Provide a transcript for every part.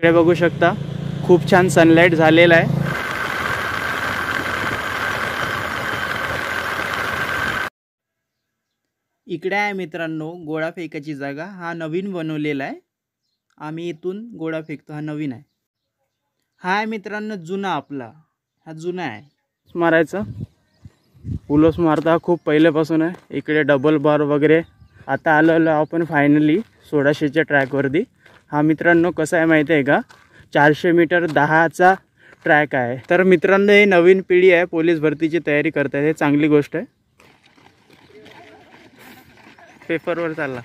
इकडे बघू शकता खूप छान सनलाइट झालेला आहे। इकडे आहे मित्रांनो गोळा फेकायची जागा, हा नवीन बनवलेला आहे। आम्ही इथून गोळा फेकतो, हा नवीन आहे। हा आहे मित्रांनो जुना आपला, हा जुना आहे मारायचा। उलस मारता खूप पहिल्यापासून आहे। इकडे डबल बार वगैरे। आता आलो आपण फायनली 1600च्या ट्रॅकवरती। हा मित्रांनो कसा आहे माहिती आहे का, 400 मीटर 10चा ट्रॅक आहे। तर मित्रांनो हे नवीन पिढी आहे, पोलीस भरतीची तयारी करत आहे, हे चांगली गोष्ट आहे। पेपरवर चालला।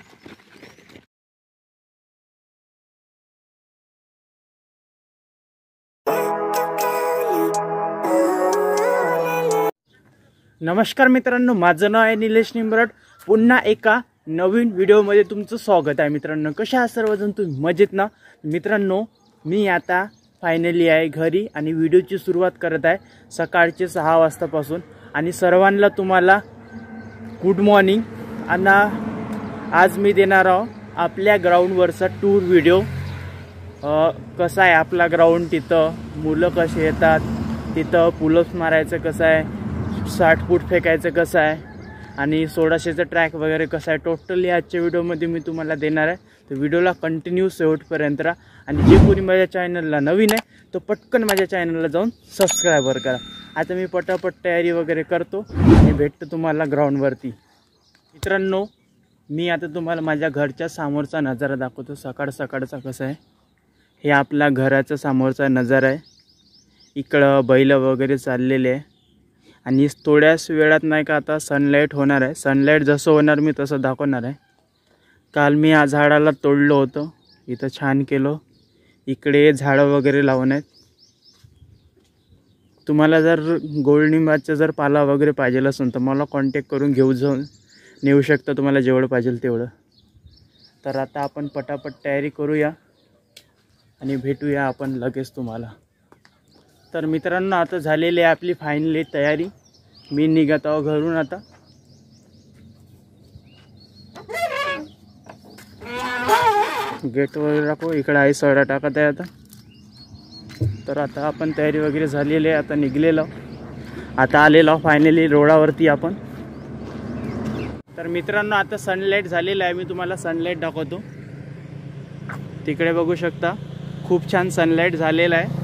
नमस्कार मित्रांनो, माझं नाव आहे निलेश निंबरट। पुन्हा एका नवीन व्हिडिओमध्ये तुमचं स्वागत आहे। मित्रांनो कशा आहात सर्वजण, तुम्ही मजेत ना? मित्रांनो मी आता फायनली आहे घरी आणि व्हिडिओची सुरुवात करत आहे सकाळचे 6 वाजतापासून। आणि सर्वांना तुम्हाला गुड मॉर्निंग। आणि आज मी देणार आहोत आपल्या ग्राउंडवरचा टूर व्हिडिओ। कसा आहे आपला ग्राउंड, तिथं मुलं कसे येतात, तिथं पुलअप्स मारायचं कसं आहे, 60 फूट फेकायचं कसं आहे आणि 1600चा ट्रॅक वगैरे कसं आहे, टोटली आजच्या व्हिडिओमध्ये मी तुम्हाला देणार आहे। तर व्हिडिओला कंटिन्यू शेवटपर्यंत राहा। आणि जे कोणी माझ्या चॅनलला नवीन आहे तो पटकन माझ्या चॅनलला जाऊन सबस्क्राईबर करा। आता मी पटापट तयारी वगैरे करतो आणि भेटतो तुम्हाला ग्राउंडवरती। मित्रांनो मी आता तुम्हाला माझ्या घरच्या समोरचा नजारा दाखवतो, सकाळ सकाळचा कसा आहे। हे आपला घराचा समोरचा नजारा आहे। इकडं बैल वगैरे चाललेले आहे आणि थोड्याच वेळात नाही का आता सनलाइट होणार आहे। सनलाइट जसं होणार मी तसं दाखवणार आहे। काल मी या झाडाला तोडलं होतं, इथं छान केलं। इकडे झाडं वगैरे लावून आहेत। तुम्हाला जर गोळनिंबाचा जर पाला वगैरे पाहिजे असेल तर मला कॉन्टॅक्ट करून जाऊन नेऊ शकता, तुम्हाला जेवढं पाहिजे तेवढं। तर आता आपण पटापट तयारी करूया आणि भेटूया आपण लगेच तुम्हाला। तर मित्रांनो आता झालेली आहे आपली फायनली तयारी। मी निघत आहो घरून आता। गेट वगैरे राखो, इकडे आई सडा टाकत आहे आता। तर आता आपण तयारी वगैरे झालेली आहे, आता निघलेलो, आता आलेलो फायनली रोडावरती आपण। तर मित्रांनो आता सनलाइट झालेला आहे, मी तुम्हाला सनलाइट दाखवतो। तिकडे बघू शकता खूप छान सनलाइट झालेला आहे।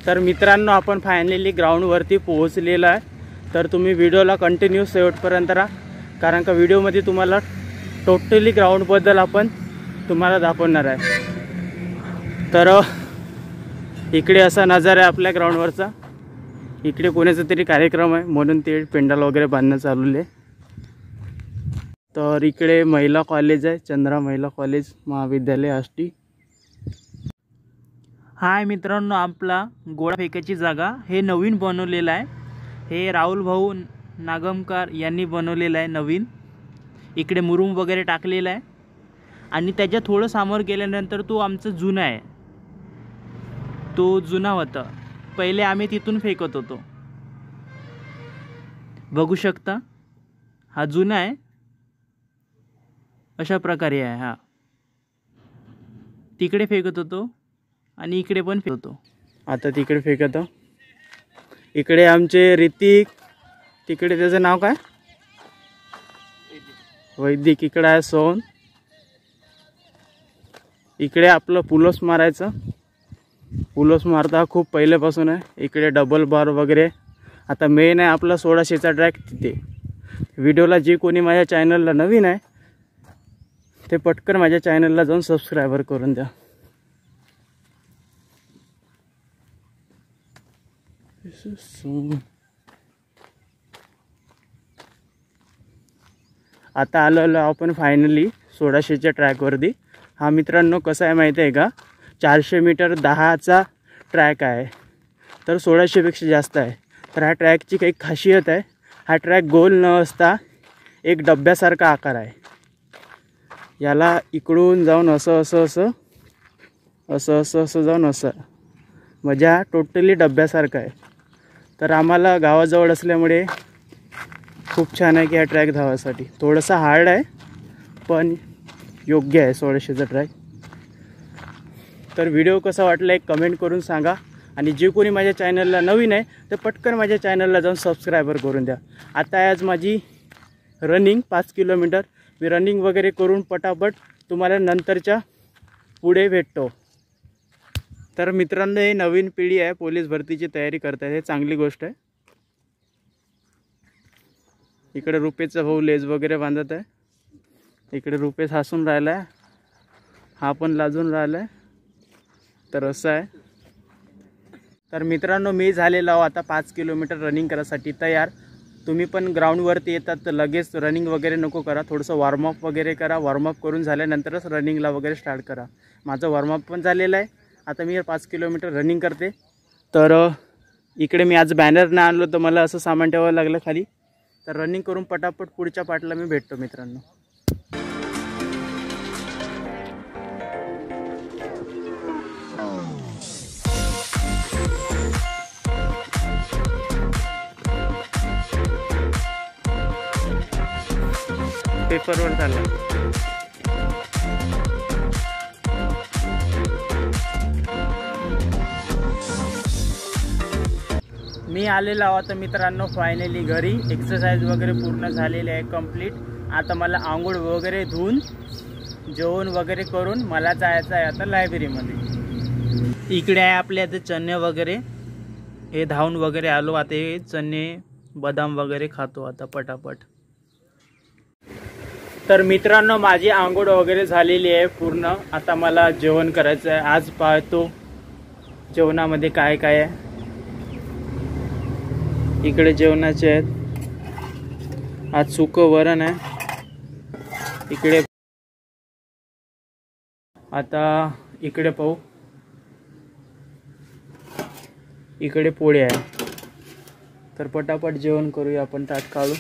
तर मित्रांनो आपण फायनली ग्राउंडवरती पोहोचलेलो आहे। तर तुम्ही व्हिडिओला कंटिन्यू शेवटपर्यंत राहा, कारण का व्हिडिओमध्ये तुम्हाला टोटली ग्राउंडबद्दल आपण तुम्हाला दाखवणार आहे। तर इकडे असा नजारा आहे आपल्या ग्राउंडवरचा। इकडे कोणाचा तरी कार्यक्रम आहे म्हणून ते पेंडल वगैरे बांधणं चालू आहे। तर इकडे महिला कॉलेज आहे, चंद्रा महिला कॉलेज महाविद्यालय आष्टी। हाय मित्रांनो आपला गोळा फेकायची जागा, हे नवीन बनवलेलं आहे। हे राहुल भाऊ नागमकर यांनी बनवलेलं आहे नवीन। इकडे मुरुम वगैरे टाकलेला आहे आणि त्याच्या थोडं समोर गेल्यानंतर तो आमचा जुना आहे, तो जुना होता। पहिले आम्ही तिथून फेकत होतो, बघू शकता हा जुना आहे, अशा प्रकारे आहे। हा तिकडे फेकत होतो आणि इकडे पण फेकतो, आता तिकडे फेकतो। इकडे आमचे ऋतिक, तिकडे त्याचं नाव काय, वैदिक इकडे आहे सोन. इकडे आपलं पुलोस मारायचं. पुलोस मारता खूप पहिल्यापासून आहे. इकडे डबल बार वगैरे. आता मेन आहे आपला 1600चा ट्रॅक तिथे. व्हिडिओला जे कोणी माझ्या चॅनलला नवीन आहे ते पटकन माझ्या चॅनलला जाऊन सबस्क्राइबर करून द्या. आता आलो आपण फायनली 1600च्या ट्रॅकवरती. हा मित्रांनो कसा आहे माहिती आहे का, 400 मीटर 10चा ट्रॅक आहे, तर 1600पेक्षा जास्त आहे. तर ह्या ट्रॅकची काही खासियत आहे. हा ट्रॅक गोल न असता एक डब्यासारखा आकार आहे. याला इकडून जाऊन असं असं असं असं असं असं जाऊन असं, म्हणजे हा टोटली डब्यासारखा आहे. तर आम्हाला गावाजवळ असल्यामुळे खूप छान आहे की हा ट्रॅक धावासाठी. थोडासा हार्ड आहे पण योग्य आहे 1600चा ट्रॅक. तर व्हिडिओ कसा वाटला एक कमेंट करून सांगा. आणि जे कोणी माझ्या चॅनलला नवीन आहे ते पटकन माझ्या चॅनलला जाऊन सबस्क्राइबर करून द्या. आता आज माझी रनिंग 5 किलोमीटर. मी रनिंग वगैरे करून पटापट तुम्हाला नंतरच्या पुढे भेटतो. तर मित्रांनो, हे नवीन पिढी आहे, पोलीस भरतीची तयारी करत आहे, हे चांगली गोष्ट आहे. इकडे रुपेशचा भाऊ लेज वगैरे बांधत आहे. इकडे रुपेश हसून राहिला आहे, हा पण लाजून राहिला आहे. तर असं आहे. तर मित्रांनो, मी झालेलो आहो आता 5 किलोमीटर रनिंग करायसाठी तयार. तुम्ही पण ग्राउंडवरती येतात तर लगेच रनिंग वगैरे नको करा, थोडंसं वॉर्मअप वगैरे करा. वॉर्मअप करून झाल्यानंतरच रनिंगला वगैरे स्टार्ट करा. माझं वॉर्मअप पण झालेलं आहे. आता मी 5 किलोमीटर रनिंग करते. तर इकडे मी आज बॅनर नाही आणलो तर मला असं सामान ठेवावं लागलं खाली. तर रनिंग करून पटापट पुढच्या पार्टला मी भेटतो मित्रांनो. पेपरवर चालला. मी आलेलो आहो आता मित्रांनो फायनली घरी. एक्सरसाइज वगैरे पूर्ण झालेली आहे कंप्लीट. आता मला आंघोळ वगैरे धुवून जेवण वगैरे करून मला जायचं आहे आता लायब्ररीमध्ये. इकडे आहे आपले आता चणे वगैरे, हे धावून वगैरे आलो. आता हे चणे बदाम वगैरे खातो आता पटापट. तर मित्रांनो, माझी आंघोळ वगैरे झालेली आहे पूर्ण. आता मला जेवण करायचं आहे. आज पाहतो जेवणामध्ये काय काय आहे. इकडे जेवणाचे आहेत. आज सुकं वरण आहे. इकडे आता इकडे पाहू, इकडे पोळी आहे. तर पटापट जेवण करूया आपण, ताट काढू.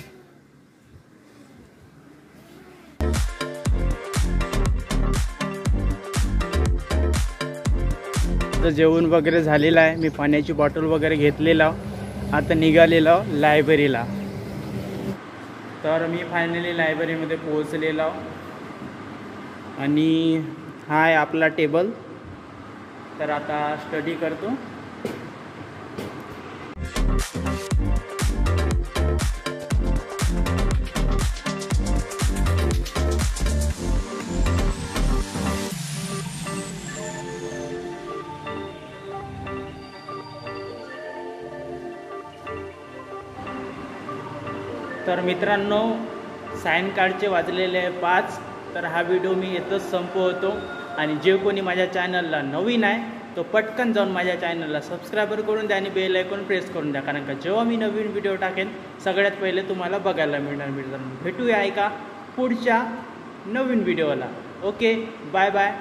तर जेवण वगैरे झालेलं आहे. मी पाण्याची बॉटल वगैरे घेतलेला. आता निघालेलो लायब्ररीला. तर मी फायनली लायब्ररीमध्ये पोहोचलेलो आणि हा आहे आपला टेबल. तर आता स्टडी करतो. तर मित्रांनो, सायंकाळचे वाजलेले आहे 5. तर हा व्हिडिओ मी इथंच संपवतो. आणि जे कोणी माझ्या चॅनलला नवीन आहे तो पटकन जाऊन माझ्या चॅनलला सबस्क्राइबर करून द्या आणि बेल आयकॉन प्रेस करून द्या, कारण का जेव्हा मी नवीन व्हिडिओ टाकेन सगळ्यात पहिले तुम्हाला बघायला मिळणार. मित्रांनो, भेटूया एका पुढच्या नवीन व्हिडिओला. Okay, bye bye.